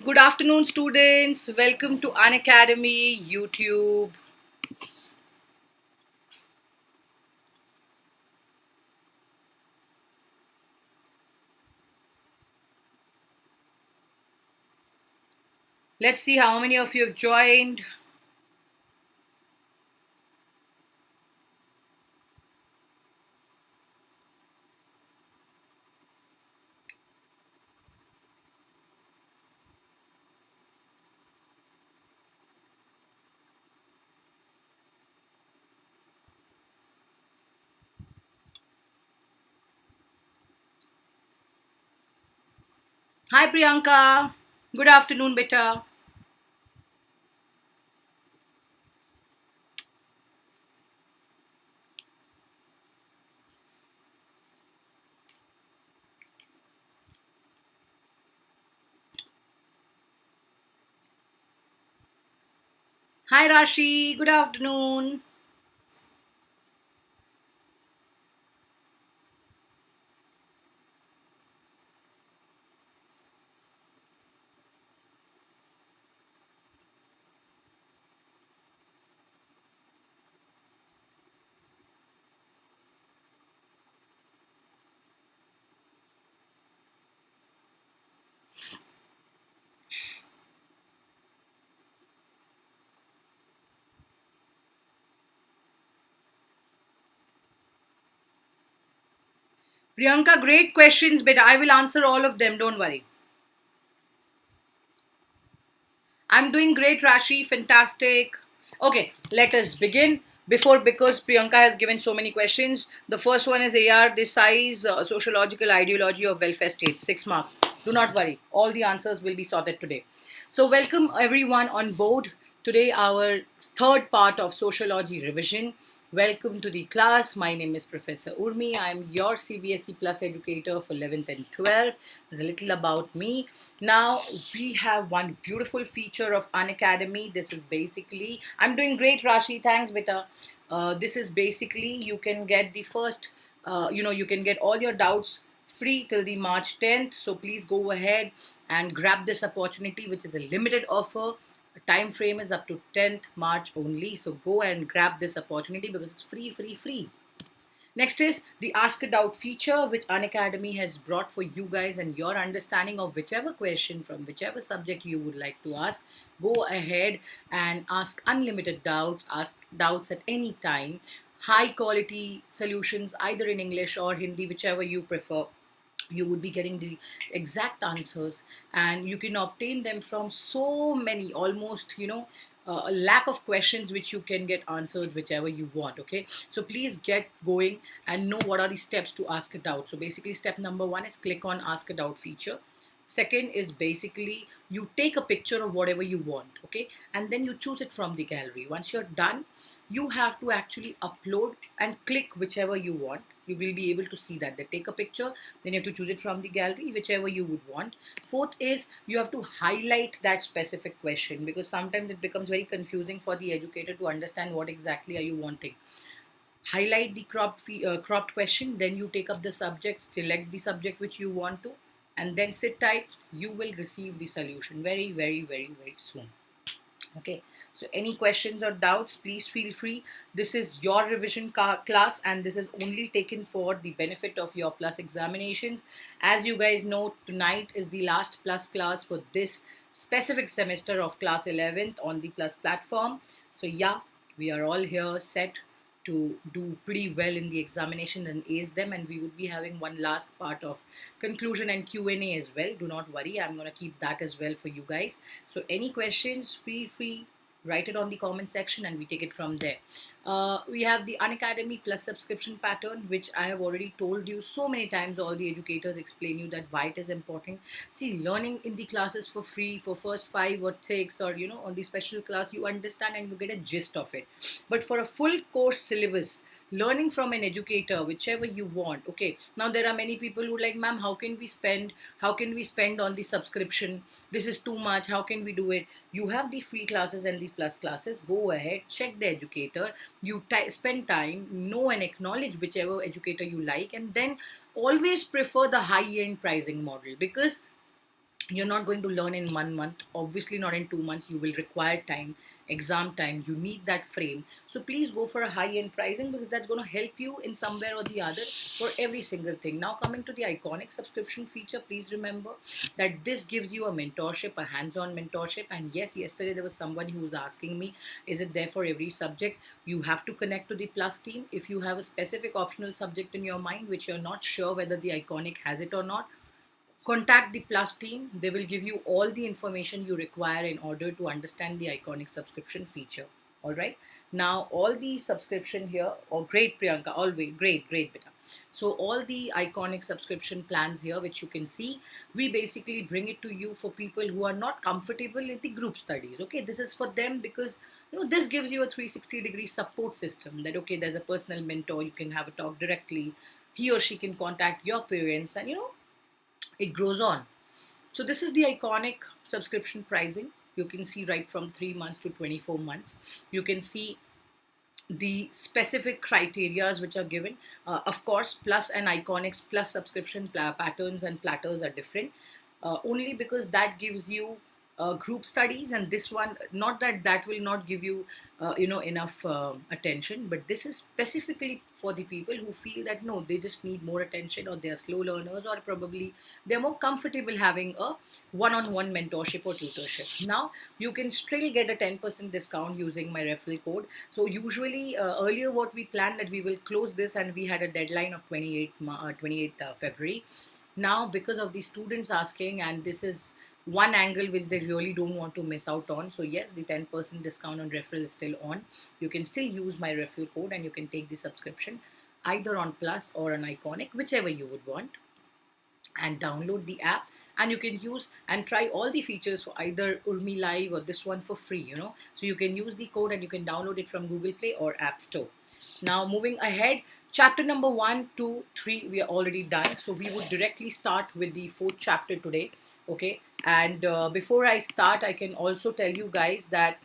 Good afternoon, students. Welcome to Unacademy YouTube. Let's see how many of you have joined. Hi, Priyanka. Good afternoon, beta. Hi, Rashi. Good afternoon. Priyanka, great questions, beta. I will answer all of them. Don't worry. I'm doing great, Rashi. Fantastic. Okay, let us begin. Because Priyanka has given so many questions. The first one is AR, this size, sociological ideology of welfare states, 6 marks. Do not worry, all the answers will be sorted today. So, welcome everyone on board. Today, our third part of sociology revision. Welcome to the class. My name is Professor Urmi. I'm your CBSE Plus educator for 11th and 12th. There's a little about me. Now, we have one beautiful feature of Unacademy. This is basically, I'm doing great, Rashi. Thanks, beta. This is basically, you can get the first, you can get all your doubts free till the March 10th. So please go ahead and grab this opportunity, which is a limited offer. The time frame is up to 10th March only. So go and grab this opportunity because it's free, free, free. Next is the Ask a Doubt feature, which Unacademy has brought for you guys and your understanding of whichever question from whichever subject you would like to ask. Go ahead and ask unlimited doubts, ask doubts at any time. High quality solutions, either in English or Hindi, whichever you prefer. You would be getting the exact answers, and you can obtain them from so many, almost, a lack of questions which you can get answered whichever you want. Okay, so please get going and know what are the steps to ask a doubt. So basically, step number one is click on Ask a Doubt feature. Second is basically you take a picture of whatever you want, okay, and then you choose it from the gallery. Once you're done, you have to actually upload and click whichever you want. You will be able to see that they take a picture, then you have to choose it from the gallery, whichever you would want. Fourth is you have to highlight that specific question, because sometimes it becomes very confusing for the educator to understand what exactly are you wanting. Highlight the cropped question, then you take up the subject, select the subject which you want to, and then sit tight. You will receive the solution very, very, very, very soon. Okay, so any questions or doubts, please feel free. This is your revision class, and this is only taken for the benefit of your plus examinations. As you guys know, tonight is the last plus class for this specific semester of class 11th on the plus platform. So yeah, we are all here set to do pretty well in the examination and ace them, and we would be having one last part of conclusion and Q&A as well. Do not worry, I'm going to keep that as well for you guys. So any questions, feel free, write it on the comment section and we take it from there. We have the Unacademy Plus subscription pattern, which I have already told you so many times. All the educators explain you that why it is important. See, learning in the classes for free for first 5 or 6, or on the special class, you understand and you get a gist of it. But for a full course syllabus, learning from an educator, whichever you want. Okay, now there are many people who like, ma'am, how can we spend on the subscription? This is too much. How can we do it? You have the free classes and the plus classes. Go ahead, check the educator. You spend time, know and acknowledge whichever educator you like, and then always prefer the high end pricing model, because You're not going to learn in 1 month, obviously not in 2 months. You will require time, exam time. You need that frame. So please go for a high end pricing, because that's going to help you in somewhere or the other for every single thing. Now, coming to the iconic subscription feature, please remember that this gives you a mentorship, a hands on mentorship. And yes, yesterday there was someone who was asking me, is it there for every subject? You have to connect to the plus team. If you have a specific optional subject in your mind which you're not sure whether the iconic has it or not, contact the plus team. They will give you all the information you require in order to understand the iconic subscription feature. All right, now all the subscription here, oh great Priyanka, always great beta. So all the iconic subscription plans here which you can see, we basically bring it to you for people who are not comfortable in the group studies. Okay, this is for them because this gives you a 360-degree support system, that okay, there's a personal mentor, you can have a talk directly, he or she can contact your parents, and it grows on. So this is the iconic subscription pricing. You can see right from 3 months to 24 months. You can see the specific criterias which are given. Of course, plus and iconics plus subscription patterns and platters are different, only because that gives you group studies, and this one, not that that will not give you enough attention, but this is specifically for the people who feel that no, they just need more attention, or they are slow learners, or probably they're more comfortable having a one-on-one mentorship or tutorship. Now you can still get a 10% discount using my referral code. So usually earlier what we planned, that we will close this, and we had a deadline of 28th February. Now, because of the students asking, and this is one angle which they really don't want to miss out on, so yes, the 10% discount on referral is still on. You can still use my referral code, and you can take the subscription either on plus or on iconic, whichever you would want, and download the app, and you can use and try all the features for either URMILIVE or this one for free, so you can use the code and you can download it from Google Play or App Store. Now, moving ahead, chapter number 1, 2, 3 we are already done, so we would directly start with the fourth chapter today. Okay, and before I start, I can also tell you guys that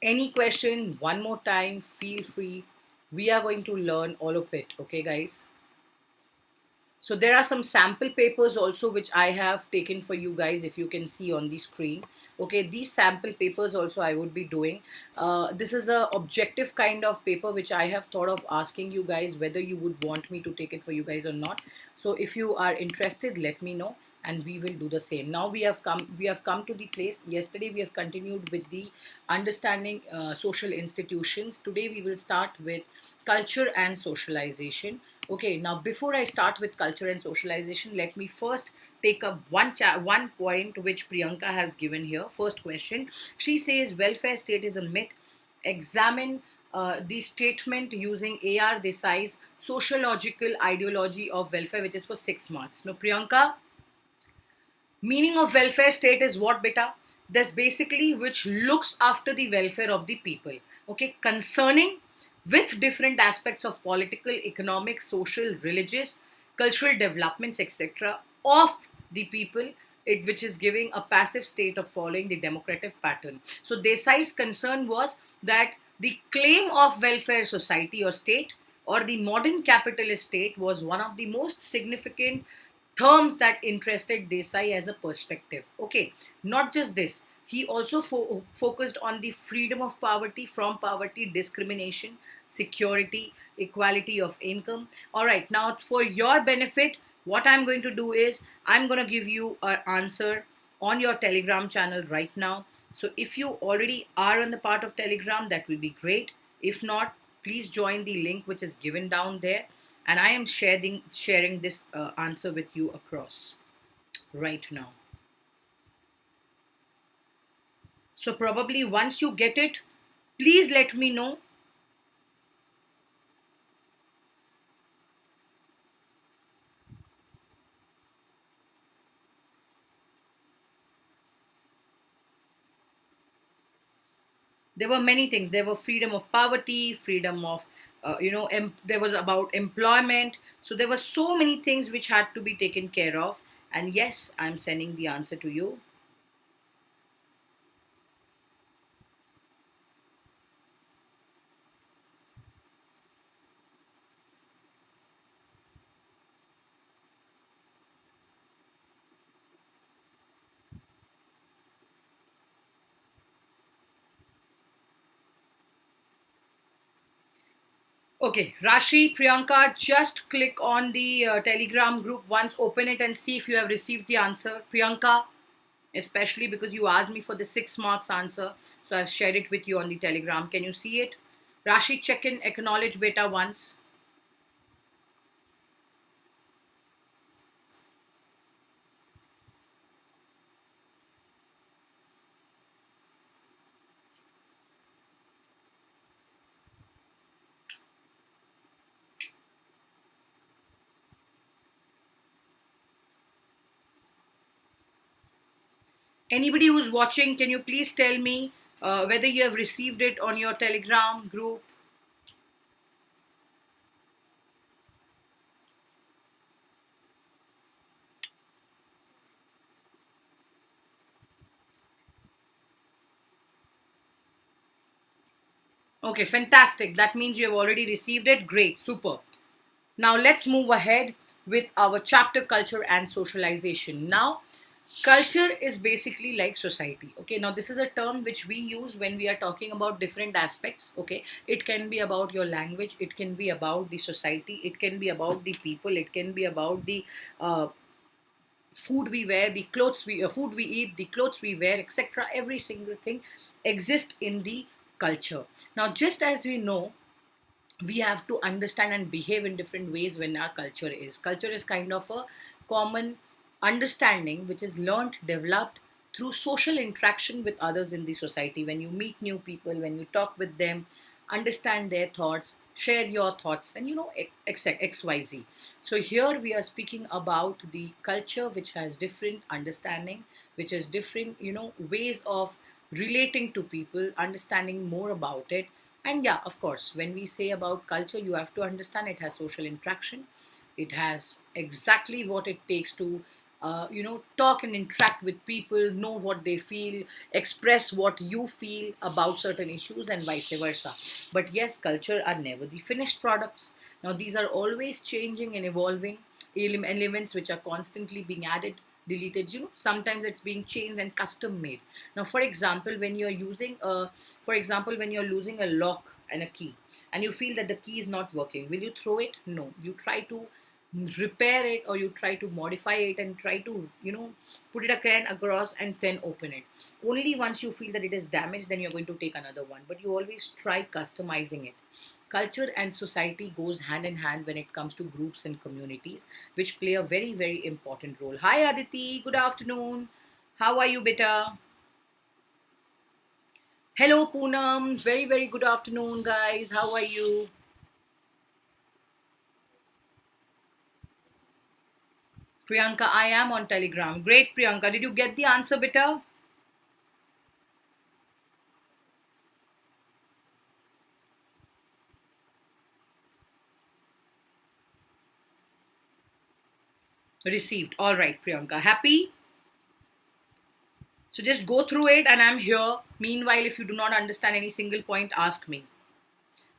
any question, one more time, feel free. We are going to learn all of it. Okay, guys. So there are some sample papers also which I have taken for you guys, if you can see on the screen. Okay, these sample papers also I would be doing. This is a objective kind of paper which I have thought of asking you guys whether you would want me to take it for you guys or not. So if you are interested, let me know, and we will do the same. Now we have come to the place. Yesterday we have continued with the understanding social institutions. Today we will start with culture and socialization. Okay, now before I start with culture and socialization, let me first take up one point which Priyanka has given here. First question, she says welfare state is a myth. Examine the statement using AR Desai's sociological ideology of welfare, which is for 6 months. Now, Priyanka, meaning of welfare state is what, beta? That's basically which looks after the welfare of the people. Okay, concerning with different aspects of political, economic, social, religious, cultural developments, etc. of the people, which is giving a passive state of following the democratic pattern. So Desai's concern was that the claim of welfare society or state, or the modern capitalist state, was one of the most significant terms that interested Desai as a perspective. Okay, not just this. He also focused on the freedom of poverty, from poverty, discrimination, security, equality of income. All right, now for your benefit, what I'm going to do is I'm going to give you an answer on your Telegram channel right now. So if you already are on the part of Telegram, that will be great. If not, please join the link which is given down there, and I am sharing this answer with you across right now. So probably once you get it, please let me know. There were many things. There were freedom of poverty, freedom of there was about employment. So there were so many things which had to be taken care of, and yes, I'm sending the answer to you. Okay, Rashi, Priyanka, just click on the Telegram group once, open it and see if you have received the answer. Priyanka, especially because you asked me for the 6 marks answer, so I've shared it with you on the Telegram. Can you see it? Rashi, check in, acknowledge beta once. Anybody who's watching, can you please tell me whether you have received it on your Telegram group? Okay, fantastic. That means you have already received it. Great, super. Now let's move ahead with our chapter culture and socialization. Now, culture is basically like society. Okay, now this is a term which we use when we are talking about different aspects. Okay, it can be about your language, it can be about the society, it can be about the people, it can be about the uh, food we wear, the clothes we food we eat, the clothes we wear, etc. Every single thing exists in the culture. Now, just as we know, we have to understand and behave in different ways when our culture is kind of a common understanding which is learned, developed through social interaction with others in the society. When you meet new people, when you talk with them, understand their thoughts, share your thoughts, and xyz. So here we are speaking about the culture which has different understanding, which has different ways of relating to people, understanding more about it. And yeah, of course, when we say about culture, you have to understand it has social interaction. It has exactly what it takes to, talk and interact with people, know what they feel, express what you feel about certain issues, and vice versa. But yes, culture are never the finished products. Now, these are always changing and evolving elements which are constantly being added, deleted. Sometimes it's being changed and custom made. Now, for example, when you're losing a lock and a key, and you feel that the key is not working, will you throw it? No. You try to repair it, or you try to modify it and try to, put it again across and then open it. Only once you feel that it is damaged, then you're going to take another one. But you always try customizing it. Culture and society goes hand in hand when it comes to groups and communities, which play a very, very important role. Hi, Aditi. Good afternoon. How are you, beta? Hello, Poonam. Very, very good afternoon, guys. How are you? Priyanka, I am on Telegram. Great, Priyanka. Did you get the answer, beta? Received. All right, Priyanka. Happy? So just go through it and I'm here. Meanwhile, if you do not understand any single point, ask me.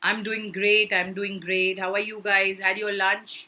I'm doing great. I'm doing great. How are you guys? Had your lunch?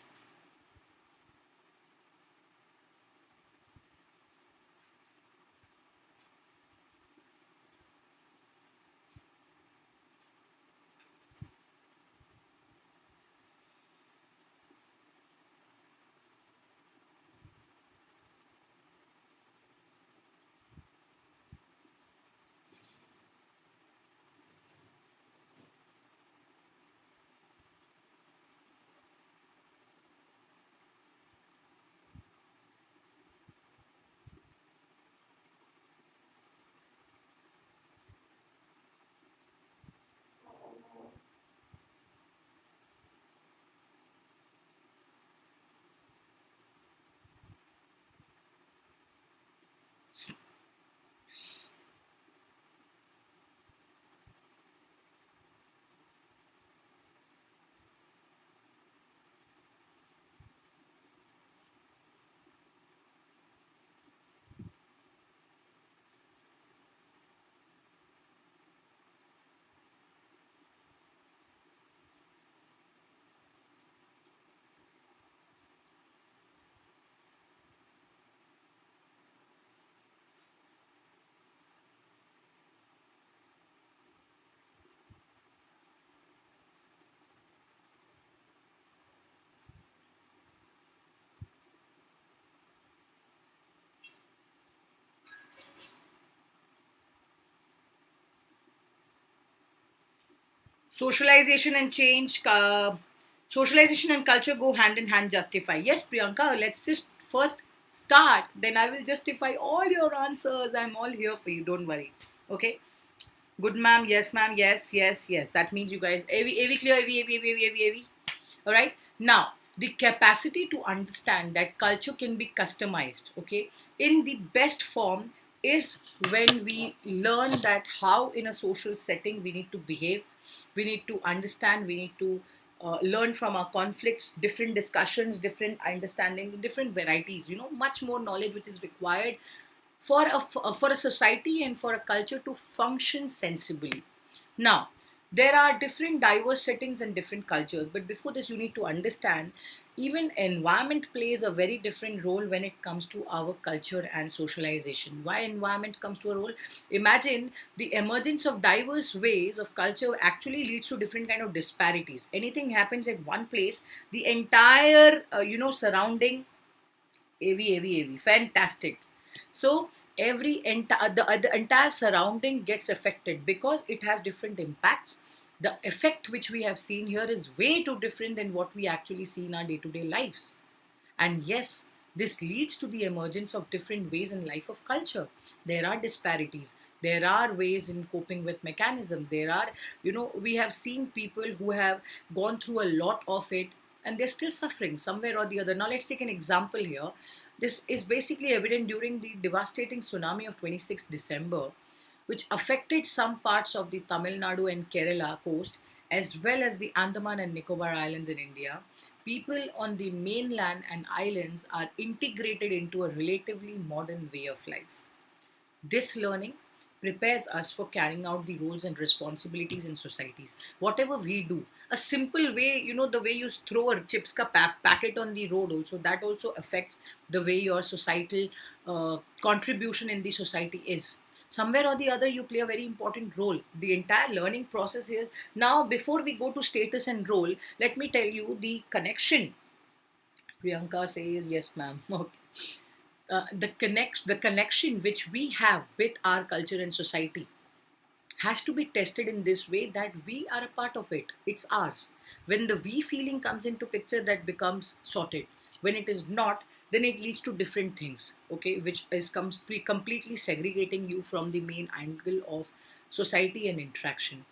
Socialization and change, socialization and culture go hand in hand, justify. Yes, Priyanka, let's just first start, then I will justify all your answers. I'm all here for you, don't worry. Okay. Good, ma'am. Yes, ma'am. Yes, yes, yes. That means you guys, AV clear, AV. All right. Now, the capacity to understand that culture can be customized, okay, in the best form is when we learn that how in a social setting we need to behave, we need to understand, we need to learn from our conflicts, different discussions, different understanding, different varieties, much more knowledge which is required for a society and for a culture to function sensibly. Now, there are different diverse settings and different cultures, but before this, you need to understand even environment plays a very different role when it comes to our culture and socialization. Why environment comes to a role? Imagine the emergence of diverse ways of culture actually leads to different kind of disparities. Anything happens at one place, the entire surrounding AV, fantastic. So the entire surrounding gets affected because it has different impacts. The effect which we have seen here is way too different than what we actually see in our day-to-day lives. And yes, this leads to the emergence of different ways in life of culture. There are disparities. There are ways in coping with mechanism. There are, we have seen people who have gone through a lot of it and they're still suffering somewhere or the other. Now, let's take an example here. This is basically evident during the devastating tsunami of 26 December, which affected some parts of the Tamil Nadu and Kerala coast, as well as the Andaman and Nicobar Islands in India. People on the mainland and islands are integrated into a relatively modern way of life. This learning prepares us for carrying out the roles and responsibilities in societies. Whatever we do, a simple way, the way you throw a chips ka packet on the road, also that also affects the way your societal contribution in the society is. Somewhere or the other, you play a very important role. The entire learning process is now. Before we go to status and role, let me tell you the connection. Priyanka says yes, ma'am. Okay. The connection which we have with our culture and society has to be tested in this way that we are a part of it, it's ours. When the we feeling comes into picture, that becomes sorted. When it is not, then it leads to different things, okay, which is completely segregating you from the main angle of society and interaction.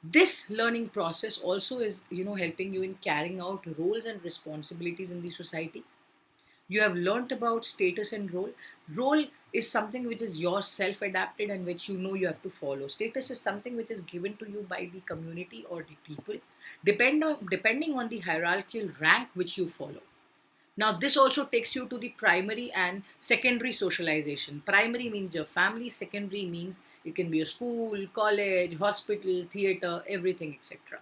This learning process also is, helping you in carrying out roles and responsibilities in the society. You have learnt about status and role. Role is something which is your self adapted and which you have to follow. Status is something which is given to you by the community or the people, depending on the hierarchical rank which you follow. Now, this also takes you to the primary and secondary socialization. Primary means your family, secondary means it can be a school, college, hospital, theater, everything, etc.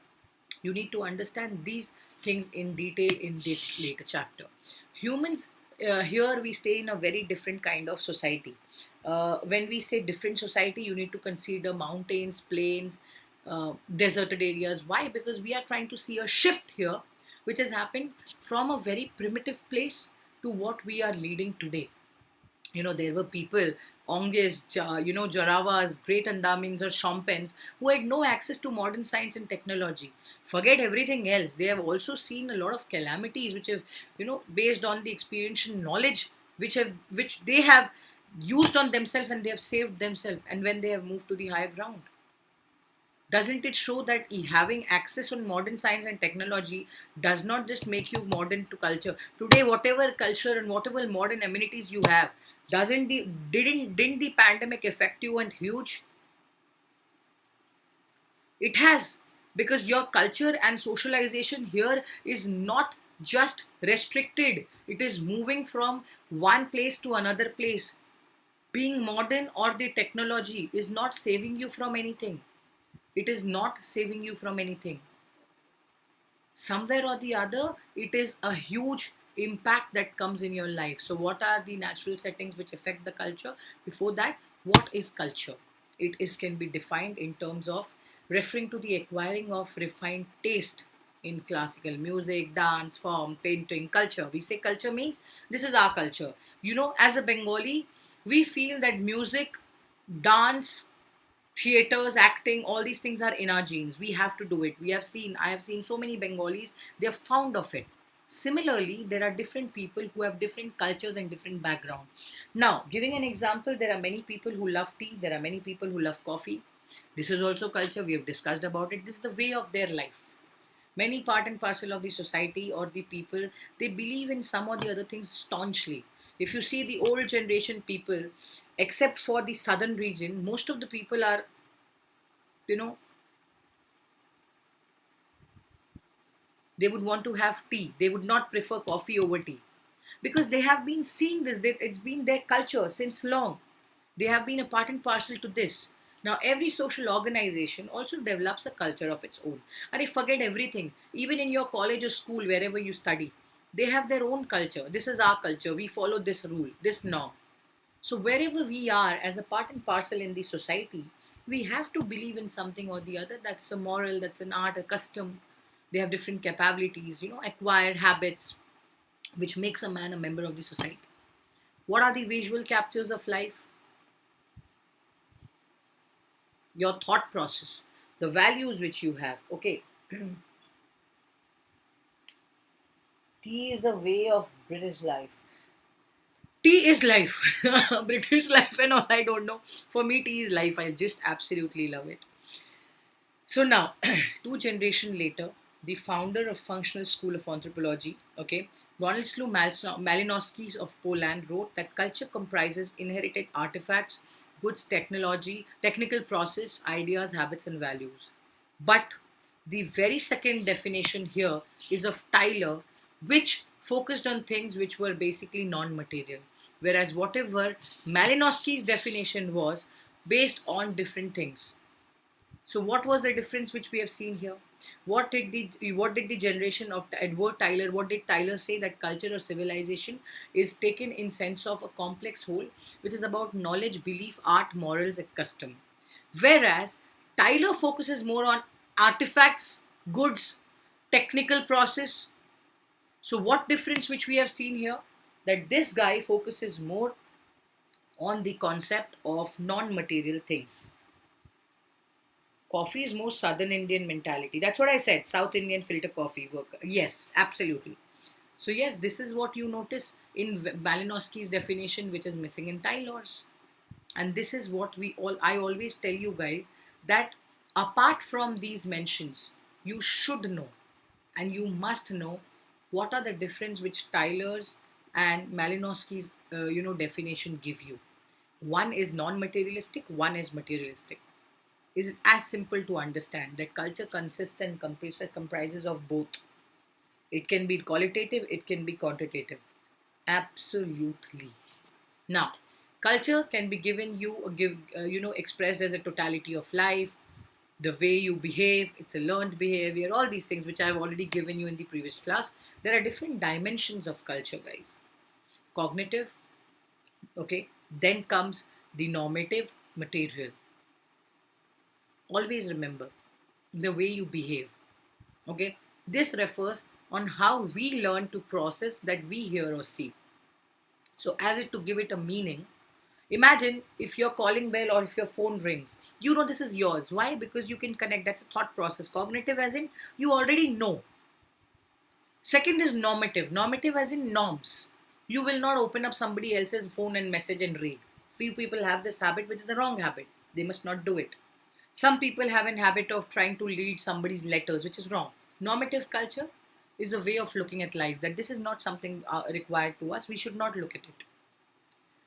You need to understand these things in detail in this later chapter. Humans, here we stay in a very different kind of society. When we say different society, you need to consider mountains, plains, deserted areas. Why? Because we are trying to see a shift here, which has happened from a very primitive place to what we are leading today. There were people, Ongis, Jaravas, Great Andamans or Champens, who had no access to modern science and technology. Forget everything else. They have also seen a lot of calamities, which have, based on the experiential knowledge, which they have used on themselves and they have saved themselves. And when they have moved to the higher ground, doesn't it show that having access on modern science and technology does not just make you modern to culture? Today, whatever culture and whatever modern amenities you have, didn't the pandemic affect you and huge? It has, because your culture and socialization here is not just restricted, it is moving from one place to another place. Being modern or the technology is not saving you from anything. It is not saving you from anything. Somewhere or the other, it is a huge impact that comes in your life. So, what are the natural settings which affect the culture? Before that, what is culture? It is can be defined in terms of referring to the acquiring of refined taste in classical music, dance, form, painting, culture. We say culture means this is our culture. As a Bengali, we feel that music, dance, theaters, acting, all these things are in our genes. We have to do it. I have seen so many Bengalis, they are fond of it. Similarly, there are different people who have different cultures and different background. Now, giving an example, there are many people who love tea, there are many people who love coffee. This is also culture, we have discussed about it. This is the way of their life. Many part and parcel of the society or the people, they believe in some or the other things staunchly. If you see the old generation people, except for the southern region, most of the people are, you know, they would want to have tea. They would not prefer coffee over tea because they have been seeing this. It's been their culture since long. They have been a part and parcel to this. Now, every social organization also develops a culture of its own. And they forget everything. Even in your college or school, wherever you study, they have their own culture. This is our culture. We follow this rule, this norm. So, wherever we are as a part and parcel in the society, we have to believe in something or the other. That's a moral, that's an art, a custom. They have different capabilities, acquired habits, which makes a man a member of the society. What are the visual captures of life? Your thought process, the values which you have. Okay. Tea is a way of British life. Tea is life. British life and all, I don't know. For me, tea is life. I just absolutely love it. So now, two generations later, the founder of Functional School of Anthropology, okay, Bronislaw Malinowski of Poland wrote that culture comprises inherited artifacts, goods, technology, technical process, ideas, habits, and values. But the very second definition here is of Tyler, which focused on things which were basically non-material, whereas whatever Malinowski's definition was based on different things. So what was the difference which we have seen here? What did the generation of Edward Tyler, what did Tyler say? That culture or civilization is taken in sense of a complex whole, which is about knowledge, belief, art, morals, and custom. Whereas Tyler focuses more on artifacts, goods, technical process. So what difference which we have seen here? That this guy focuses more on the concept of non-material things. Coffee is more Southern Indian mentality. That's what I said. South Indian filter coffee worker. Yes, absolutely. So yes, this is what you notice in Malinowski's definition, which is missing in Taylor's. And this is what I always tell you guys, that apart from these mentions, you should know and you must know what are the difference which Tyler's and Malinowski's definition give you. One is non-materialistic, one is materialistic. Is it as simple to understand that culture consists and comprises of both? It can be qualitative, it can be quantitative. Absolutely. Now, culture can be given you or expressed as a totality of life, the way you behave, it's a learned behavior, all these things which I've already given you in the previous class. There are different dimensions of culture, guys. Cognitive, okay, then comes the normative, material. Always remember the way you behave. Okay, this refers on how we learn to process that we hear or see. So, as it to give it a meaning, imagine if your calling bell or if your phone rings, you know this is yours. Why? Because you can connect. That's a thought process. Cognitive, as in you already know. Second is normative. Normative, as in norms. You will not open up somebody else's phone and message and read. Few people have this habit, which is the wrong habit. They must not do it. Some people have a habit of trying to read somebody's letters, which is wrong. Normative culture is a way of looking at life, that this is not something required to us. We should not look at it.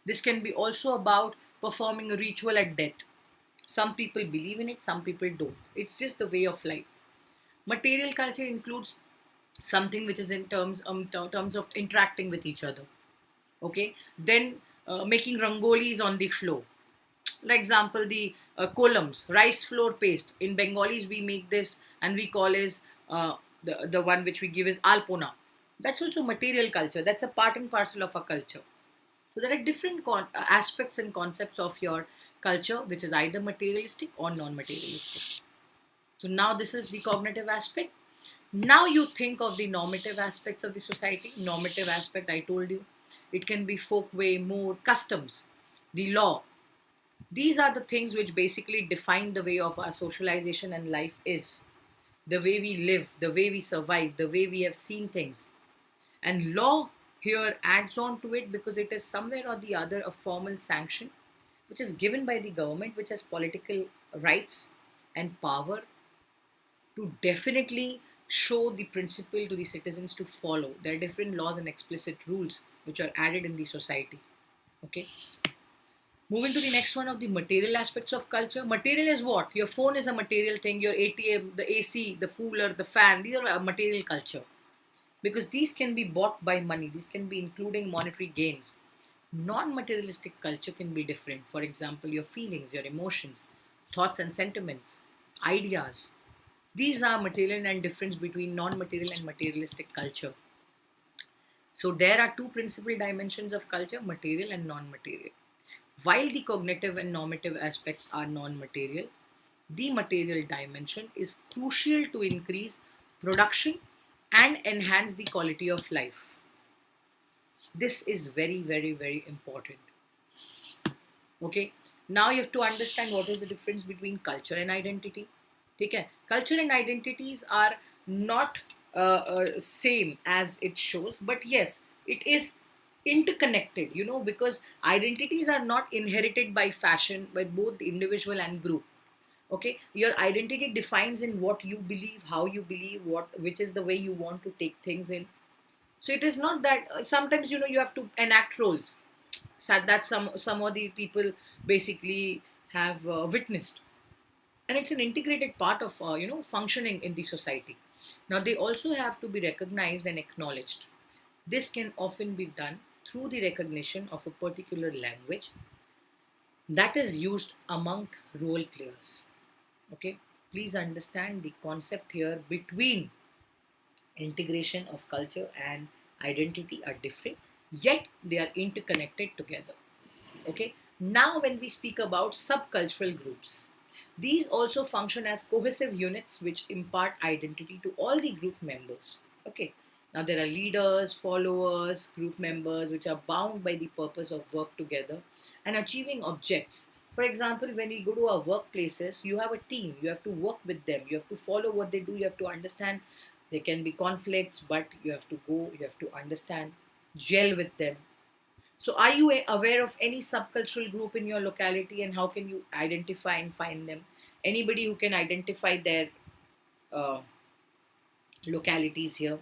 This can be also about performing a ritual at death. Some people believe in it, some people don't. It's just the way of life. Material culture includes something which is in terms of interacting with each other. Okay, then making rangolis on the floor. For example, the columns, rice flour paste. In Bengalis, we make this and we call is the one which we give is alpona. That's also material culture. That's a part and parcel of our culture. So there are different aspects and concepts of your culture, which is either materialistic or non-materialistic. So now this is the cognitive aspect. Now you think of the normative aspects of the society. Normative aspect, I told you, it can be folk way, more customs, the law. These are the things which basically define the way of our socialization and life is, the way we live, the way we survive, the way we have seen things. And law here adds on to it because it is somewhere or the other a formal sanction which is given by the government, which has political rights and power to definitely show the principle to the citizens to follow. There are different laws and explicit rules which are added in the society. Okay. Moving to the next one of the material aspects of culture. Material is what? Your phone is a material thing, your ATM, the AC, the cooler, the fan, these are a material culture. Because these can be bought by money, these can be including monetary gains. Non materialistic culture can be different. For example, your feelings, your emotions, thoughts and sentiments, ideas. These are material and difference between non material and materialistic culture. So there are two principal dimensions of culture, material and non material. While the cognitive and normative aspects are non material, the material dimension is crucial to increase production and enhance the quality of life. This is very, very, very important. Okay. Now you have to understand what is the difference between culture and identity. Okay. Culture and identities are not same as it shows, but yes, it is interconnected, because identities are not inherited by fashion by both the individual and group. Okay, your identity defines in what you believe, how you believe, what which is the way you want to take things in. So it is not that sometimes you have to enact roles. So that some of the people basically have witnessed, and it's an integrated part of functioning in the society. Now they also have to be recognized and acknowledged. This can often be done through the recognition of a particular language that is used among role players. Okay, please understand the concept here between integration of culture and identity are different, yet they are interconnected together. Okay, now when we speak about subcultural groups, these also function as cohesive units which impart identity to all the group members. Okay, now there are leaders, followers, group members which are bound by the purpose of work together and achieving objects. For example, when we go to our workplaces, you have a team, you have to work with them, you have to follow what they do, you have to understand. There can be conflicts, but you have to go, you have to understand, gel with them. So, are you aware of any subcultural group in your locality, and how can you identify and find them? Anybody who can identify their uh, localities here?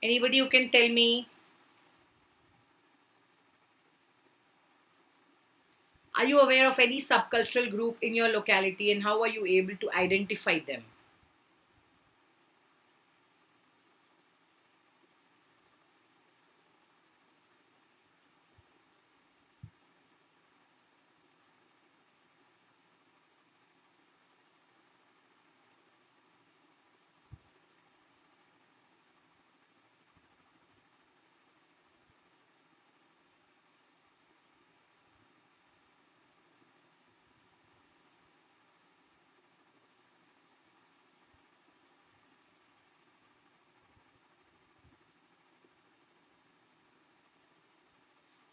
Anybody who can tell me, are you aware of any subcultural group in your locality, and how are you able to identify them?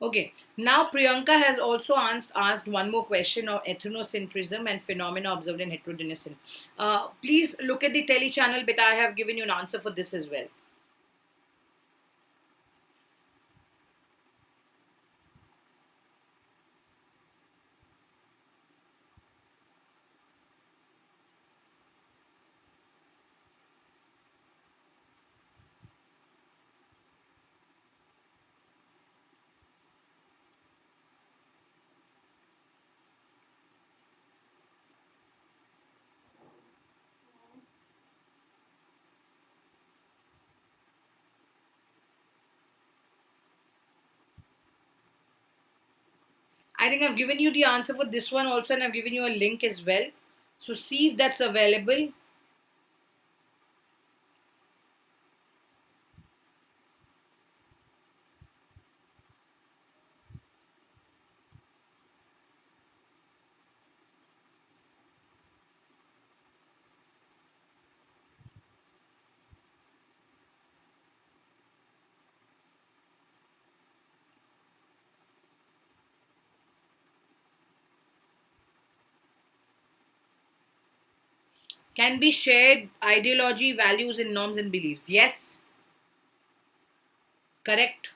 Okay, now Priyanka has also asked one more question of ethnocentrism and phenomena observed in heterogeneity. Please look at the tele channel, but I have given you an answer for this as well. I think I've given you the answer for this one also, and I've given you a link as well. So see if that's available. Can be shared ideology, values, and norms and beliefs. Yes, correct.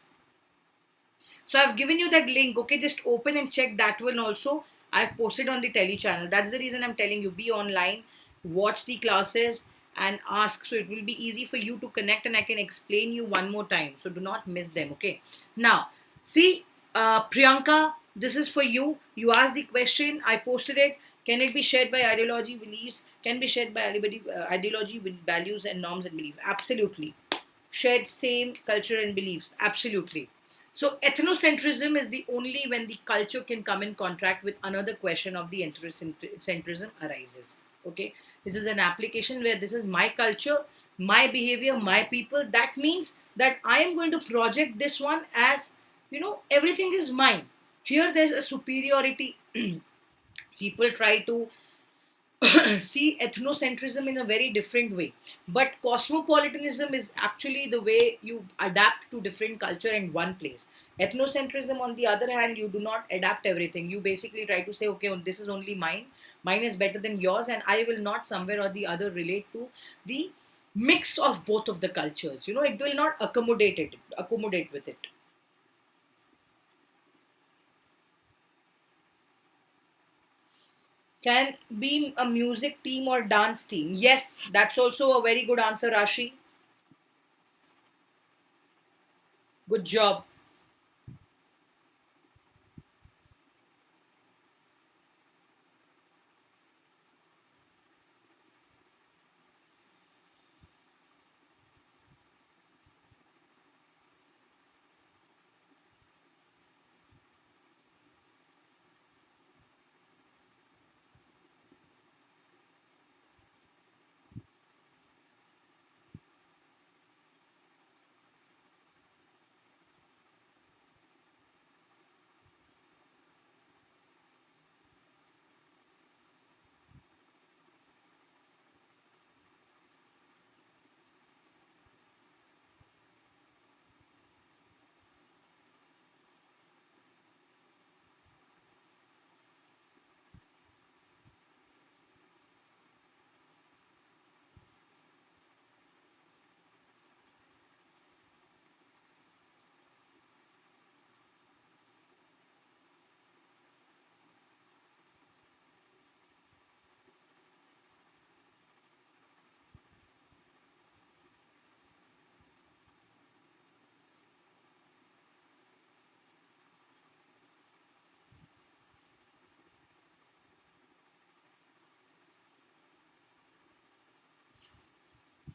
So I've given you that link. Okay, just open and check that one also. I've posted on the Tele channel. That's the reason I'm telling you, be online, watch the classes, and ask. So it will be easy for you to connect, and I can explain you one more time. So do not miss them. Okay. Now, see, Priyanka, this is for you. You asked the question. I posted it. Can it be shared by ideology, beliefs? Can be shared by ideology, values, and norms and beliefs? Absolutely. Shared same culture and beliefs. Absolutely. So ethnocentrism is the only when the culture can come in contact with another question of the ethnocentrism arises. Okay, this is an application where this is my culture, my behavior, my people. That means that I am going to project this one as, everything is mine. Here there's a superiority. People try to see ethnocentrism in a very different way, but cosmopolitanism is actually the way you adapt to different culture in one place. Ethnocentrism, on the other hand, you do not adapt everything. You basically try to say, okay, well, this is only mine, mine is better than yours, and I will not somewhere or the other relate to the mix of both of the cultures. It will not accommodate with it. Can be a music team or dance team. Yes, that's also a very good answer, Rashi. Good job.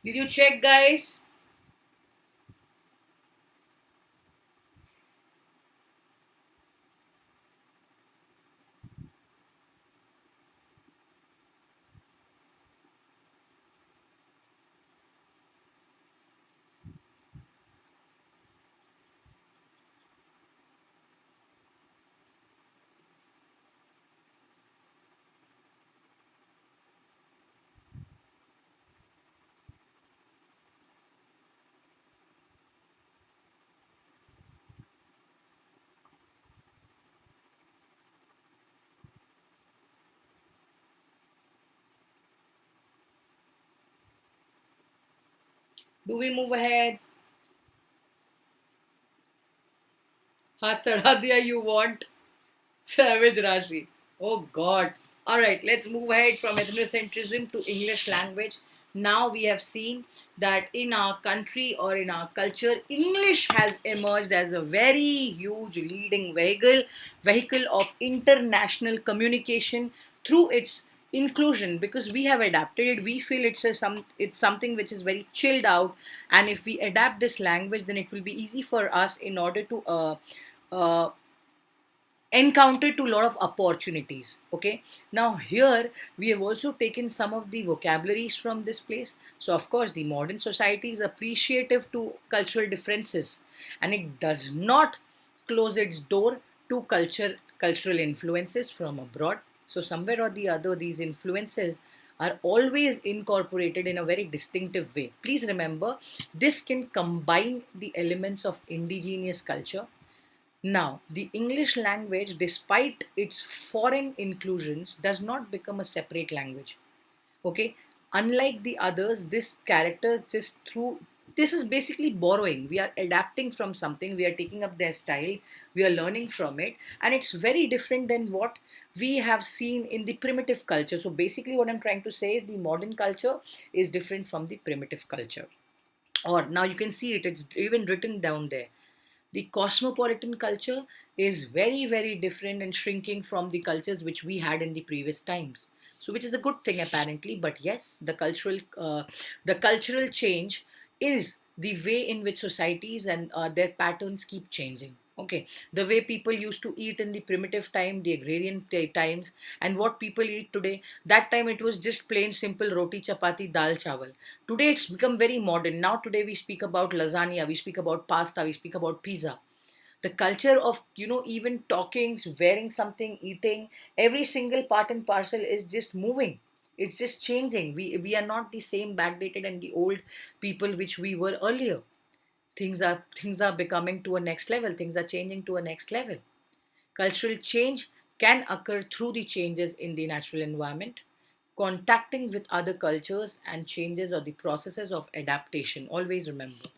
Did you check, guys? Do we move ahead? हाथ चढ़ा दिया you want? With Rashi. Oh God. All right, let's move ahead from ethnocentrism to English language. Now we have seen that in our country or in our culture, English has emerged as a very huge leading vehicle of international communication through its inclusion, because we have adapted it. We feel it's something which is very chilled out, and if we adapt this language, then it will be easy for us in order to uh, encounter to a lot of opportunities. Okay, now here we have also taken some of the vocabularies from this place. So of course the modern society is appreciative to cultural differences, and it does not close its door to cultural influences from abroad. So somewhere or the other these influences are always incorporated in a very distinctive way. Please remember, this can combine the elements of indigenous culture. Now, the English language, despite its foreign inclusions, does not become a separate language. Okay, unlike the others, this character just through this is basically borrowing. We are adapting from something, we are taking up their style, we are learning from it, and it's very different than what we have seen in the primitive culture. So, basically, what I'm trying to say is the modern culture is different from the primitive culture. Or now you can see it, it's even written down there. The cosmopolitan culture is very, very different and shrinking from the cultures which we had in the previous times. So, which is a good thing apparently. But yes, the cultural change is the way in which societies and their patterns keep changing. Okay, the way people used to eat in the primitive time, the agrarian times, and what people eat today. That time it was just plain simple roti, chapati, dal, chawal. Today it's become very modern. Now today we speak about lasagna, we speak about pasta, we speak about pizza. The culture of even talking, wearing something, eating, every single part and parcel is just moving. It's just changing. We are not the same backdated and the old people which we were earlier. Things are becoming to a next level. Things are changing to a next level. Cultural change can occur through the changes in the natural environment, contacting with other cultures, and changes or the processes of adaptation. Always remember.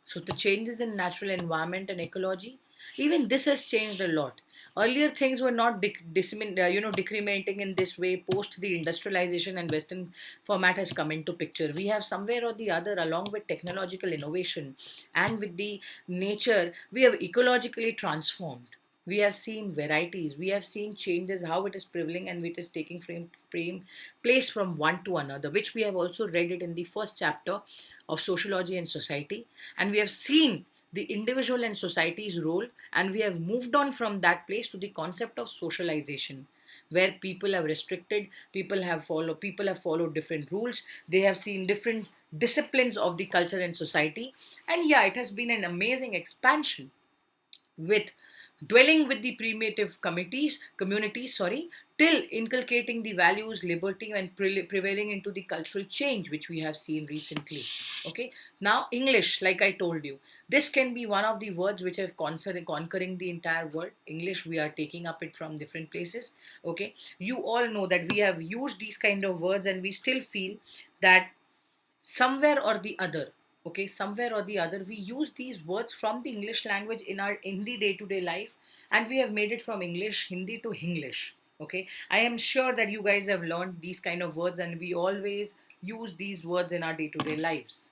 So the changes in natural environment and ecology, even this has changed a lot. Earlier things were not decrementing in this way. Post the industrialization and Western format has come into picture. We have somewhere or the other, along with technological innovation and with the nature, we have ecologically transformed. We have seen varieties. We have seen changes, how it is prevailing and it is taking frame place from one to another, which we have also read it in the first chapter of Sociology and Society. And we have seen the individual and society's role, and we have moved on from that place to the concept of socialization, where people have followed different rules. They have seen different disciplines of the culture and society. And yeah, it has been an amazing expansion with dwelling with the primitive communities, till inculcating the values, liberty, and prevailing into the cultural change which we have seen recently. Okay, now English, like I told you, this can be one of the words which have conquering the entire world. English, we are taking up it from different places. Okay, you all know that we have used these kind of words, and we still feel that somewhere or the other, somewhere or the other, we use these words from the English language in the day-to-day life, and we have made it from English Hindi to English. Okay, I am sure that you guys have learned these kind of words, and we always use these words in our day-to-day lives.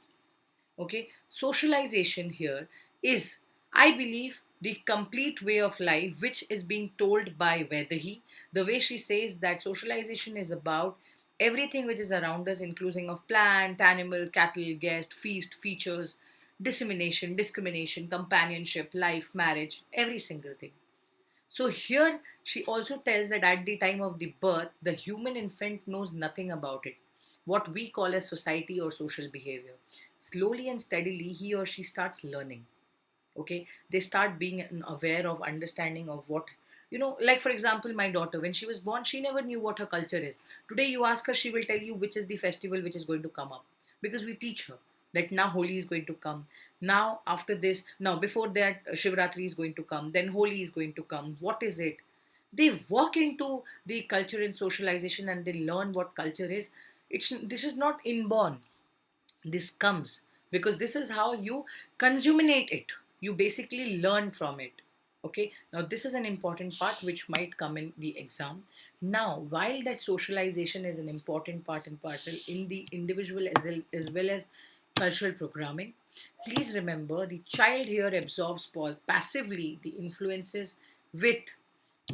Okay, socialization here is, I believe, the complete way of life which is being told by Vedahi. The way she says that socialization is about everything which is around us, including of plant, animal, cattle, guest, feast, features, dissemination, discrimination, companionship, life, marriage, every single thing. So here she also tells that at the time of the birth, the human infant knows nothing about it, what we call as society or social behavior. Slowly and steadily, he or she starts learning. Okay, they start being aware of understanding of what, like for example, my daughter, when she was born, she never knew what her culture is. Today you ask her, she will tell you which is the festival which is going to come up, because we teach her that now Holi is going to come, now after this, now before that, Shivratri is going to come, then Holi is going to come, what is it. They walk into the culture and socialization, and they learn what culture is. This is not inborn, this comes because this is how you consuminate it. You basically learn from it. Okay, now this is an important part which might come in the exam. Now, while that socialization is an important part and parcel in the individual as well as cultural programming, please remember the child here absorbs passively the influences with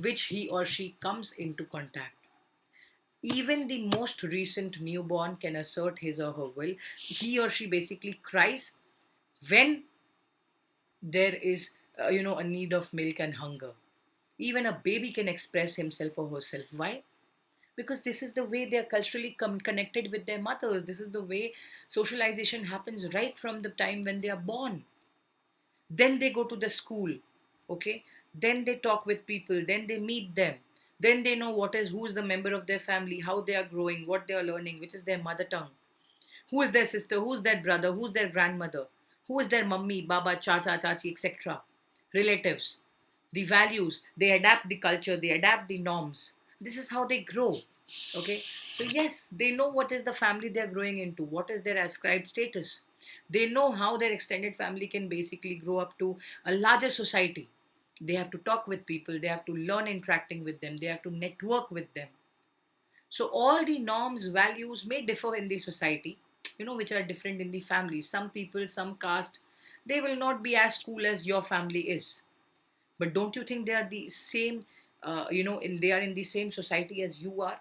which he or she comes into contact. Even the most recent newborn can assert his or her will. He or she basically cries when there is a need of milk and hunger. Even a baby can express himself or herself. Why? Because this is the way they are culturally connected with their mothers. This is the way socialization happens right from the time when they are born. Then they go to the school, okay? Then they talk with people, then they meet them, then they know who is the member of their family, how they are growing, what they are learning, which is their mother tongue, who is their sister, who's their brother, who's their grandmother, who is their mummy, baba, chacha, chachi, etc. Relatives, the values, they adapt the culture, they adapt the norms. This is how they grow. Okay, so yes, they know what is the family they're growing into, what is their ascribed status. They know how their extended family can basically grow up to a larger society. They have to talk with people, they have to learn interacting with them, they have to network with them. So all the norms, values may differ in the society, which are different in the family. Some people, some caste, they will not be as cool as your family is. But don't you think they are the same, they are in the same society as you are?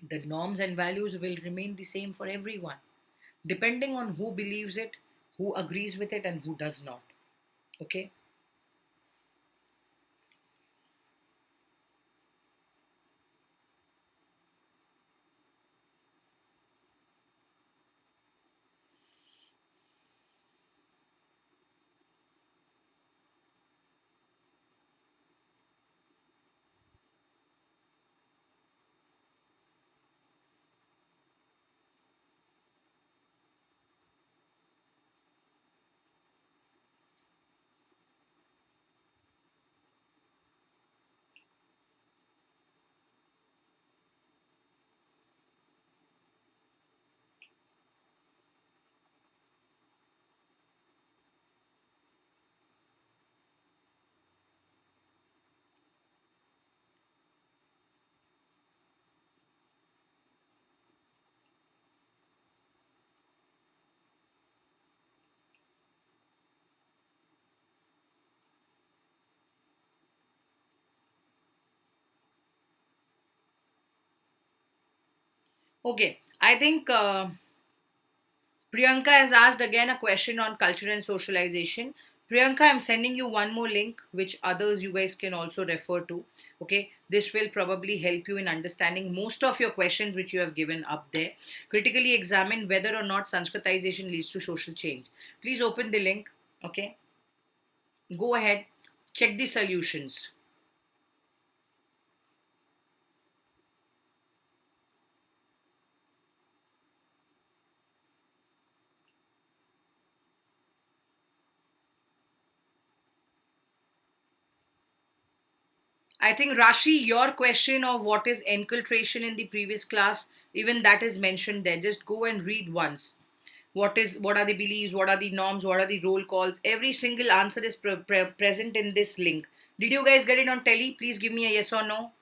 The norms and values will remain the same for everyone, depending on who believes it, who agrees with it, and who does not. Okay? Okay. I think Priyanka has asked again a question on culture and socialization. Priyanka, I'm sending you one more link, which others you guys can also refer to. Okay, this will probably help you in understanding most of your questions which you have given up there. Critically examine whether or not Sanskritization leads to social change. Please open the link. Okay, go ahead, check the solutions. I think Rashi, your question of what is enculturation in the previous class, even that is mentioned there. Just go and read once. What are the beliefs, what are the norms, what are the roll calls? Every single answer is present in this link. Did you guys get it on telly? Please give me a yes or no.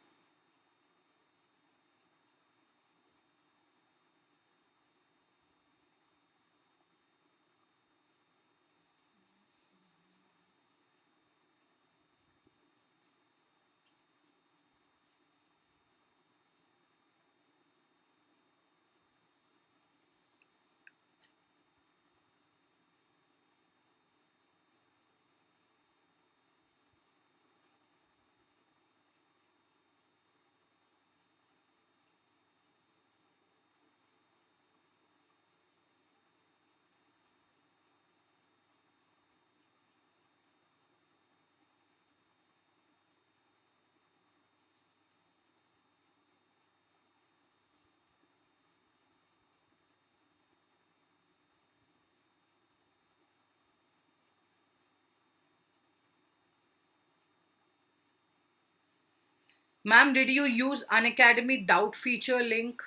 Ma'am, did you use Unacademy doubt feature link?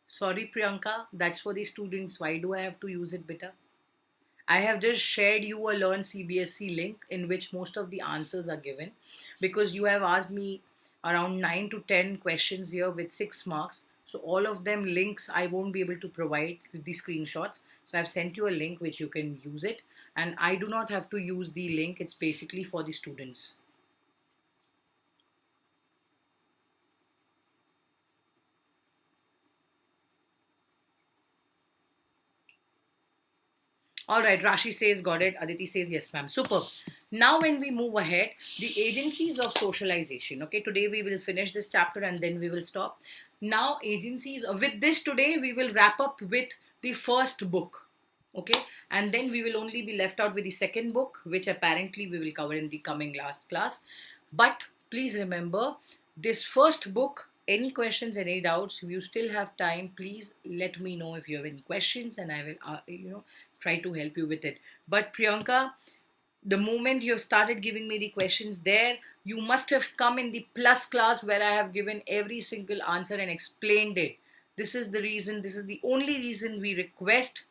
Sorry, Priyanka, that's for the students. Why do I have to use it, beta? I have just shared you a Learn CBSE link in which most of the answers are given, because you have asked me around 9 to 10 questions here with 6 marks. So all of them links I won't be able to provide the screenshots. So I've sent you a link which you can use it, and I do not have to use the link. It's basically for the students. All right, Rashi says got it. Aditi says yes, ma'am. Super. Now when we move ahead, the agencies of socialization. Okay, today we will finish this chapter and then we will stop. Now agencies, with this today we will wrap up with the first book. Okay, and then we will only be left out with the second book, which apparently we will cover in the coming last class. But please remember, this first book, any questions, any doubts, you still have time. Please let me know if you have any questions and I will try to help you with it. But Priyanka, the moment you have started giving me the questions there, you must have come in the plus class where I have given every single answer and explained it. This is the reason, this is the only reason we request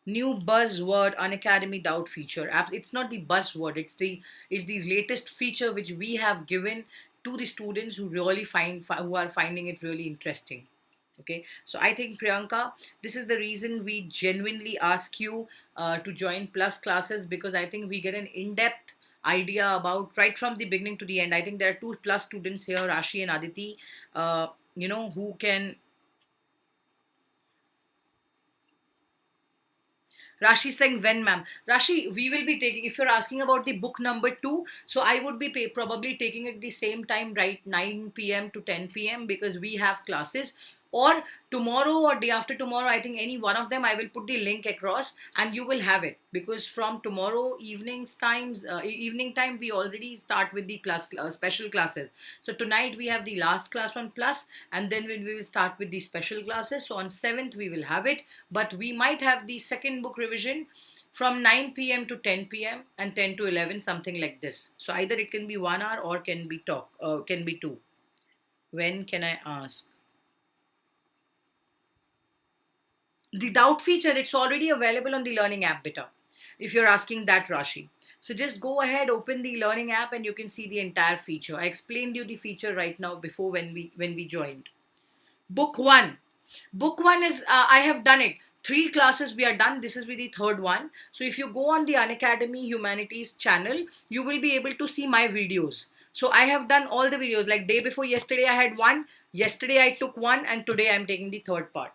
new buzzword Unacademy doubt feature. It's not the buzzword, it's the latest feature which we have given to the students who really who are finding it really interesting. Okay, so I think, Priyanka, this is the reason we genuinely ask you to join plus classes, because I think we get an in-depth idea about right from the beginning to the end. I think there are two plus students here, Rashi and Aditi, who can. Rashi saying when, ma'am. Rashi, we will be taking, if you're asking about the book number 2, so I would be probably taking it the same time, right, 9 p.m. to 10 p.m., because we have classes. Or tomorrow or day after tomorrow, I think any one of them, I will put the link across and you will have it. Because from tomorrow evening time, we already start with the plus special classes. So tonight we have the last class on plus, and then we will start with the special classes. So on 7th we will have it, but we might have the second book revision from 9 p.m. to 10 p.m. and 10 to 11, something like this. So either it can be 1 hour or can be 2. When can I ask? The doubt feature, it's already available on the learning app beta, if you're asking that, Rashi. So just go ahead, open the learning app and you can see the entire feature. I explained you the feature right now before when we joined. Book 1 is I have done it. 3 classes we are done. This is with the third one. So if you go on the Unacademy Humanities channel, you will be able to see my videos. So I have done all the videos. Like day before yesterday I had one, yesterday I took one, and today I'm taking the third part.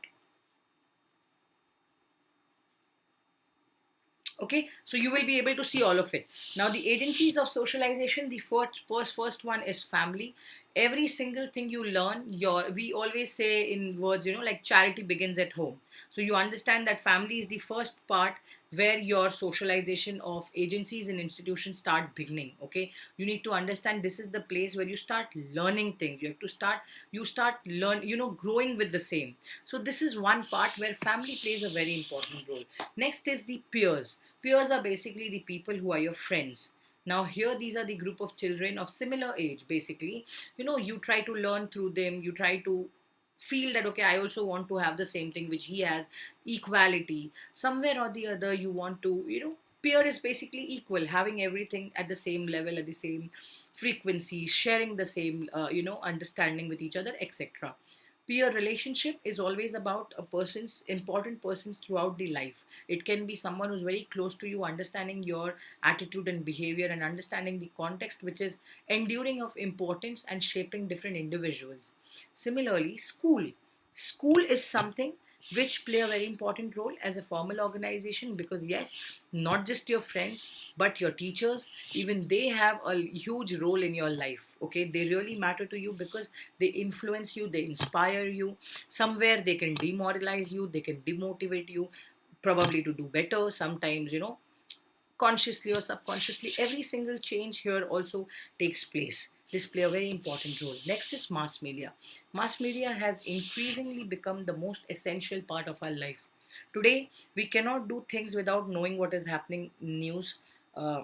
Okay, so you will be able to see all of it. Now the agencies of socialization, the first one is family. Every single thing you learn, we always say in words, like charity begins at home. So you understand that family is the first part where your socialization of agencies and institutions start beginning. Okay, you need to understand this is the place where you start learning things. You start growing with the same. So this is one part where family plays a very important role. Next is the peers. Peers are basically the people who are your friends. Now here, these are the group of children of similar age. Basically, you try to learn through them. You try to feel that, okay, I also want to have the same thing which he has, equality. Somewhere or the other you want to, peer is basically equal, having everything at the same level, at the same frequency, sharing the same understanding with each other, etc. Peer relationship is always about a person's important persons throughout the life. It can be someone who's very close to you, understanding your attitude and behavior and understanding the context which is enduring of importance and shaping different individuals. Similarly, school is something which play a very important role as a formal organization, because yes, not just your friends but your teachers, even they have a huge role in your life. Okay, they really matter to you because they influence you, they inspire you. Somewhere they can demoralize you, they can demotivate you, probably to do better. Sometimes, consciously or subconsciously, every single change here also takes place. This play a very important role. Next is mass media. Mass media has increasingly become the most essential part of our life. Today we cannot do things without knowing what is happening in news, uh,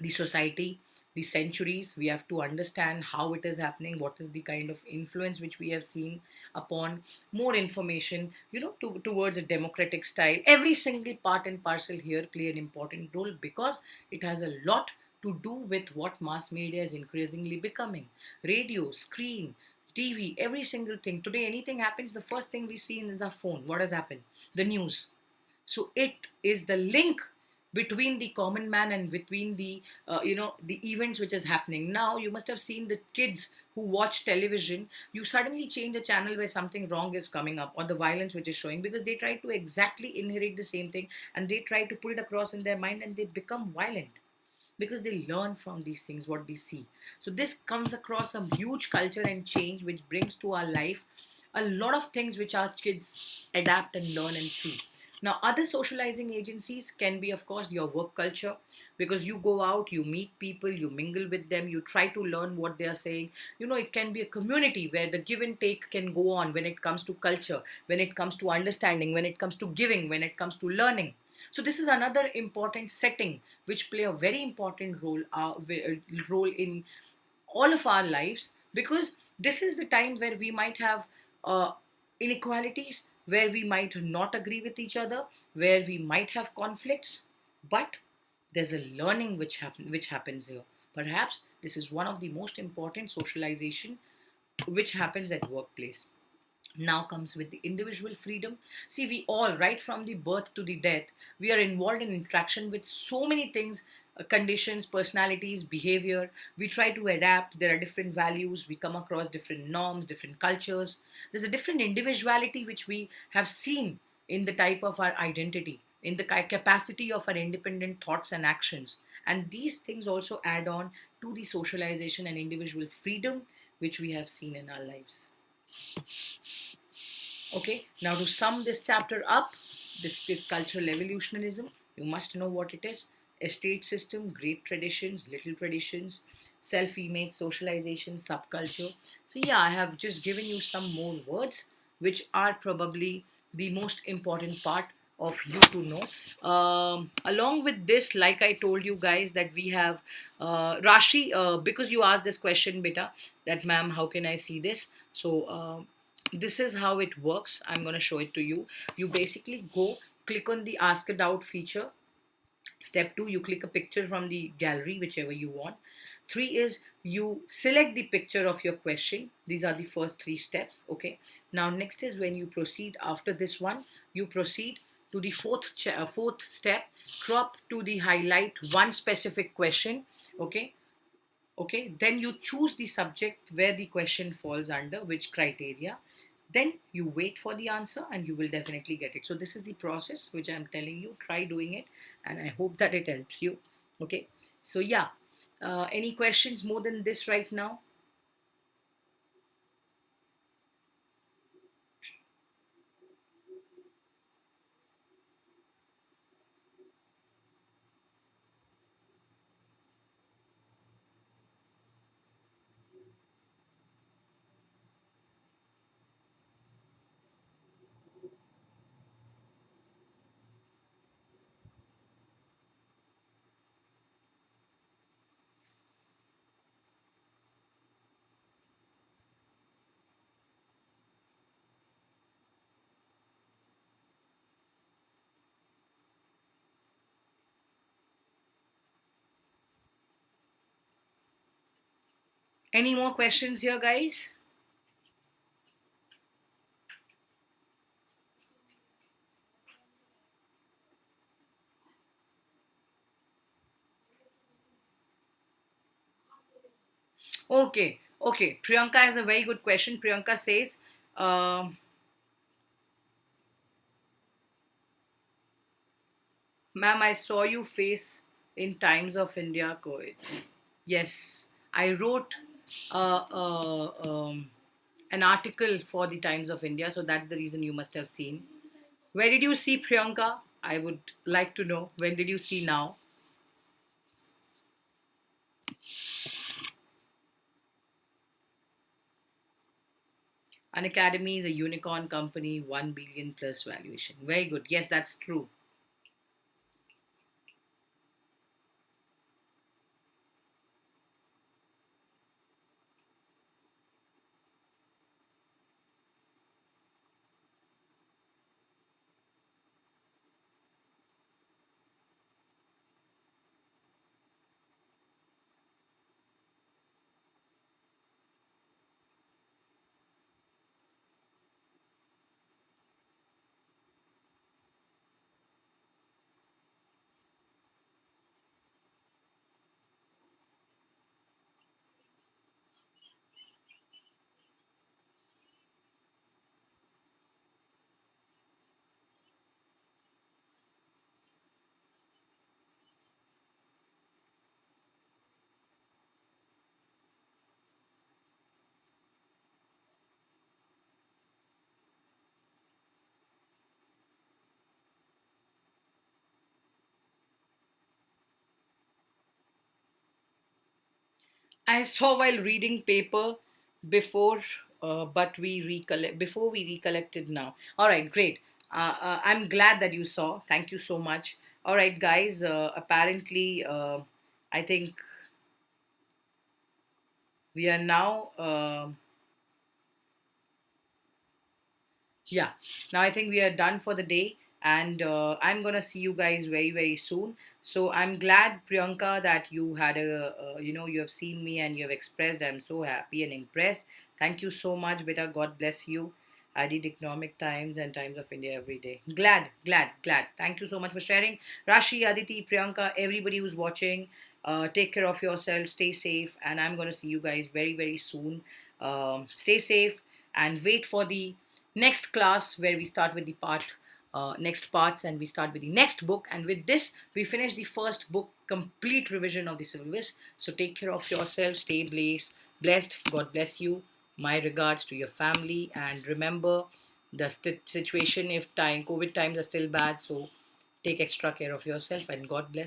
the society, the centuries. We have to understand how it is happening, what is the kind of influence which we have seen upon more information, towards a democratic style. Every single part and parcel here play an important role because it has a lot to do with what mass media is increasingly becoming. Radio, screen, TV, every single thing. Today, anything happens, the first thing we see is our phone. What has happened? The news. So it is the link between the common man and between the the events which is happening. Now you must have seen the kids who watch television. You suddenly change a channel where something wrong is coming up, or the violence which is showing, because they try to exactly inherit the same thing, and they try to put it across in their mind, and they become violent because they learn from these things what they see. So this comes across a huge culture and change which brings to our life a lot of things which our kids adapt and learn and see. Now other socializing agencies can be, of course, your work culture, because you go out, you meet people, you mingle with them, you try to learn what they are saying. It can be a community where the give and take can go on when it comes to culture, when it comes to understanding, when it comes to giving, when it comes to learning. So this is another important setting which play a very important role in all of our lives, because this is the time where we might have uh, inequalities, where we might not agree with each other, where we might have conflicts, but there's a learning which happens here. Perhaps this is one of the most important socialization which happens at workplace. Now comes with the individual freedom. See, we all, right from the birth to the death, we are involved in interaction with so many things, conditions, personalities, behavior. We try to adapt. There are different values. We come across different norms, different cultures. There's a different individuality which we have seen in the type of our identity, in the capacity of our independent thoughts and actions. And these things also add on to the socialization and individual freedom which we have seen in our lives. Okay, now to sum this chapter up, this is cultural evolutionism. You must know what it is. Estate system, great traditions, little traditions, self image, socialization, subculture. So, yeah, I have just given you some more words which are probably the most important part of you to know. Along with this, like I told you guys, that we have Rashi, because you asked this question, beta, that ma'am, how can I see this? So, this is how it works. I'm going to show it to you. You basically go click on the ask a doubt feature. Step 2, you click a picture from the gallery, whichever you want. 3 is you select the picture of your question. These are the first 3 steps. Okay, now next is when you proceed after this one, you proceed to the fourth step. Crop to the highlight one specific question. Okay, then you choose the subject where the question falls under which criteria. Then you wait for the answer and you will definitely get it. So this is the process which I'm telling you. Try doing it, and I hope that it helps you. Okay, so yeah, any questions more than this right now? Any more questions here, guys? Okay, Priyanka has a very good question. Priyanka says, um, ma'am, I saw you face in Times of India COVID. Yes, I wrote uh, uh, um, an article for the Times of India, so that's the reason you must have seen. Where did you see Priyanka? I would like to know. When did you see now? Unacademy is a unicorn company, 1 billion plus valuation. Very good. Yes, that's true. I saw while reading paper before, but we recollect before we recollected now. All right, great. I'm glad that you saw. Thank you so much. All right, guys. Apparently, I think we are now. Yeah. Now I think we are done for the day, and I'm gonna see you guys very very soon. So I'm glad, Priyanka, that you had you have seen me and you have expressed. I'm so happy and impressed. Thank you so much, beta. God bless you. I did Economic Times and Times of India every day. Glad, glad, glad. Thank you so much for sharing. Rashi, Aditi, Priyanka, everybody who's watching, take care of yourself, stay safe, and I'm going to see you guys very, very soon. Stay safe and wait for the next class where we start with the next parts, and we start with the next book, and with this we finish the first book complete revision of the syllabus. So take care of yourself, stay blessed, God bless you, my regards to your family, and remember the situation, if time covid times are still bad, so take extra care of yourself, and God bless.